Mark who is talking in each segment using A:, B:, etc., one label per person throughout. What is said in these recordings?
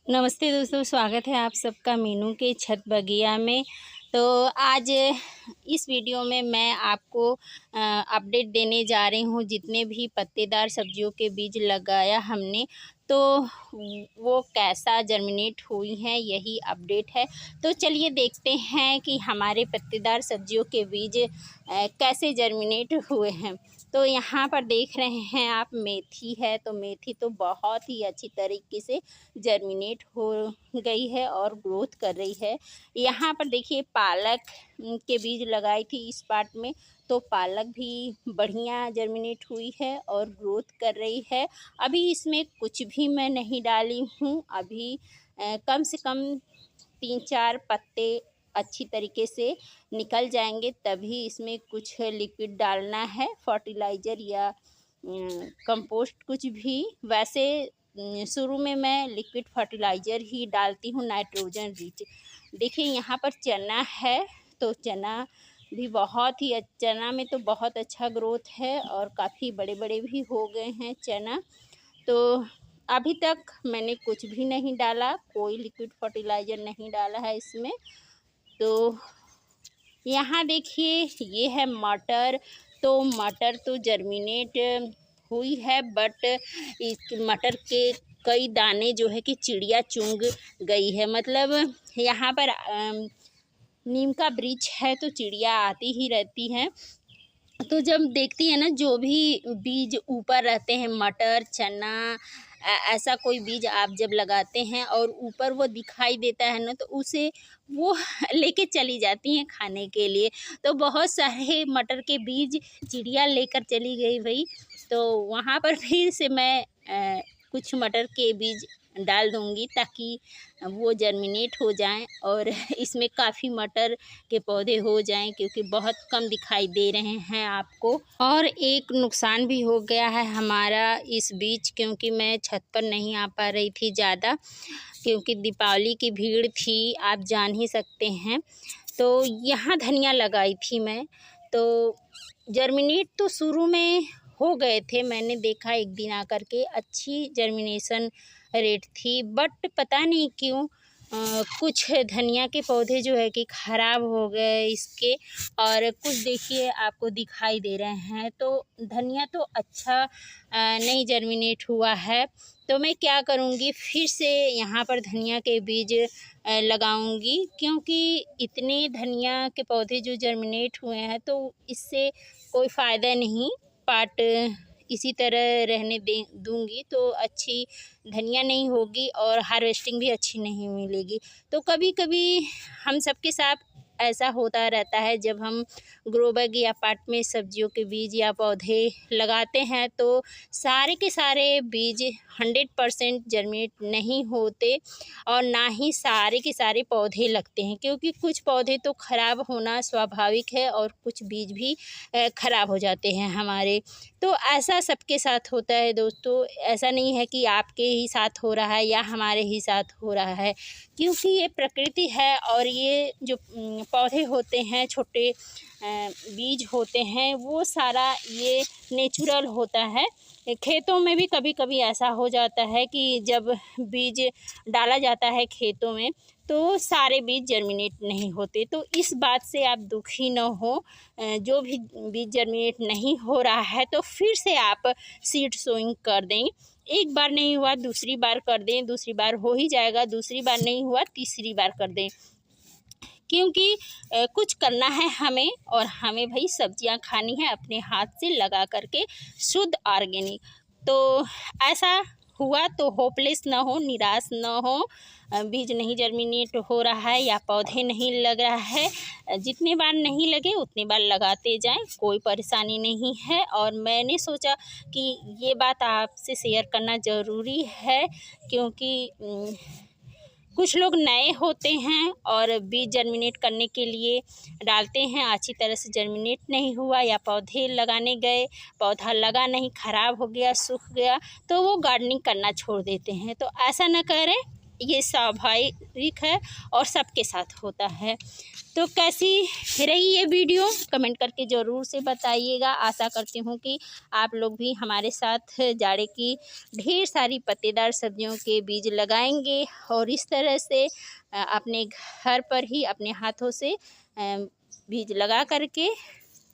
A: नमस्ते दोस्तों, स्वागत है आप सबका मीनू के छत बगिया में। तो आज इस वीडियो में मैं आपको अपडेट देने जा रही हूँ। जितने भी पत्तेदार सब्जियों के बीज लगाया हमने, तो वो कैसा जर्मिनेट हुई हैं, यही अपडेट है। तो चलिए देखते हैं कि हमारे पत्तेदार सब्जियों के बीज कैसे जर्मिनेट हुए हैं। तो यहाँ पर देख रहे हैं आप, मेथी है। तो मेथी तो बहुत ही अच्छी तरीके से जर्मिनेट हो गई है और ग्रोथ कर रही है। यहाँ पर देखिए, पालक के बीज लगाई थी इस पार्ट में, तो पालक भी बढ़िया जर्मिनेट हुई है और ग्रोथ कर रही है। अभी इसमें कुछ भी मैं नहीं डाली हूँ। अभी कम से कम 3-4 पत्ते अच्छी तरीके से निकल जाएंगे, तभी इसमें कुछ लिक्विड डालना है, फर्टिलाइज़र या कंपोस्ट कुछ भी। वैसे शुरू में मैं लिक्विड फर्टिलाइज़र ही डालती हूँ, नाइट्रोजन रिच। देखिए यहाँ पर चना है, तो चना भी बहुत ही चना में तो बहुत अच्छा ग्रोथ है और काफ़ी बड़े बड़े भी हो गए हैं चना। तो अभी तक मैंने कुछ भी नहीं डाला, कोई लिक्विड फर्टिलाइज़र नहीं डाला है इसमें। तो यहाँ देखिए, ये है मटर। तो मटर तो जर्मिनेट हुई है, बट इस मटर के कई दाने जो है कि चिड़िया चुंग गई है। मतलब यहाँ पर नीम का वृक्ष है, तो चिड़िया आती ही रहती हैं। तो जब देखती है ना, जो भी बीज ऊपर रहते हैं, मटर, चना, ऐसा कोई बीज आप जब लगाते हैं और ऊपर वो दिखाई देता है ना, तो उसे वो लेके चली जाती हैं खाने के लिए। तो बहुत सारे मटर के बीज चिड़िया लेकर चली गई भाई। तो वहाँ पर फिर से मैं कुछ मटर के बीज डाल दूँगी, ताकि वो जर्मिनेट हो जाएं और इसमें काफ़ी मटर के पौधे हो जाएं, क्योंकि बहुत कम दिखाई दे रहे हैं आपको। और एक नुकसान भी हो गया है हमारा इस बीच, क्योंकि मैं छत पर नहीं आ पा रही थी ज़्यादा, क्योंकि दीपावली की भीड़ थी, आप जान ही सकते हैं। तो यहाँ धनिया लगाई थी मैं, तो जर्मिनेट तो शुरू में हो गए थे। मैंने देखा एक दिन आकर के, अच्छी जर्मिनेशन रेट थी, बट पता नहीं क्यों कुछ धनिया के पौधे जो है कि ख़राब हो गए इसके। और कुछ देखिए आपको दिखाई दे रहे हैं, तो धनिया तो अच्छा नहीं जर्मिनेट हुआ है। तो मैं क्या करूँगी, फिर से यहाँ पर धनिया के बीज लगाऊंगी, क्योंकि इतने धनिया के पौधे जो जर्मिनेट हुए हैं, तो इससे कोई फ़ायदा नहीं। पार्ट इसी तरह रहने दूंगी तो अच्छी धनिया नहीं होगी और हार्वेस्टिंग भी अच्छी नहीं मिलेगी। तो कभी कभी हम सबके साथ ऐसा होता रहता है, जब हम ग्रो बैग या पार्ट में सब्जियों के बीज या पौधे लगाते हैं, तो सारे के सारे बीज 100% जर्मिनेट नहीं होते और ना ही सारे के सारे पौधे लगते हैं, क्योंकि कुछ पौधे तो ख़राब होना स्वाभाविक है और कुछ बीज भी ख़राब हो जाते हैं हमारे। तो ऐसा सबके साथ होता है दोस्तों, ऐसा नहीं है कि आपके ही साथ हो रहा है या हमारे ही साथ हो रहा है, क्योंकि ये प्रकृति है। और ये जो पौधे होते हैं, छोटे बीज होते हैं, वो सारा ये नेचुरल होता है। खेतों में भी कभी कभी ऐसा हो जाता है कि जब बीज डाला जाता है खेतों में, तो सारे बीज जर्मिनेट नहीं होते। तो इस बात से आप दुखी न हो। जो भी बीज जर्मिनेट नहीं हो रहा है, तो फिर से आप सीड सोइंग कर दें। एक बार नहीं हुआ, दूसरी बार कर दें, दूसरी बार हो ही जाएगा, दूसरी बार नहीं हुआ, तीसरी बार कर दें, क्योंकि कुछ करना है हमें, और हमें भाई सब्जियां खानी है अपने हाथ से लगा करके, शुद्ध ऑर्गेनिक। तो ऐसा हुआ तो होपलेस ना हो, निराश ना हो। बीज नहीं जर्मिनेट हो रहा है या पौधे नहीं लग रहा है, जितने बार नहीं लगे उतने बार लगाते जाएं, कोई परेशानी नहीं है। और मैंने सोचा कि ये बात आपसे शेयर करना ज़रूरी है, क्योंकि कुछ लोग नए होते हैं और बीज जर्मिनेट करने के लिए डालते हैं, अच्छी तरह से जर्मिनेट नहीं हुआ, या पौधे लगाने गए, पौधा लगा नहीं, ख़राब हो गया, सूख गया, तो वो गार्डनिंग करना छोड़ देते हैं। तो ऐसा न करें, ये स्वाभाविक है और सबके साथ होता है। तो कैसी रही ये वीडियो कमेंट करके ज़रूर से बताइएगा। आशा करती हूँ कि आप लोग भी हमारे साथ जाड़े की ढेर सारी पत्तेदार सब्जियों के बीज लगाएंगे और इस तरह से अपने घर पर ही अपने हाथों से बीज लगा करके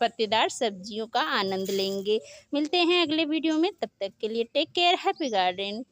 A: पत्तेदार सब्जियों का आनंद लेंगे। मिलते हैं अगले वीडियो में, तब तक के लिए टेक केयर, हैप्पी गार्डन।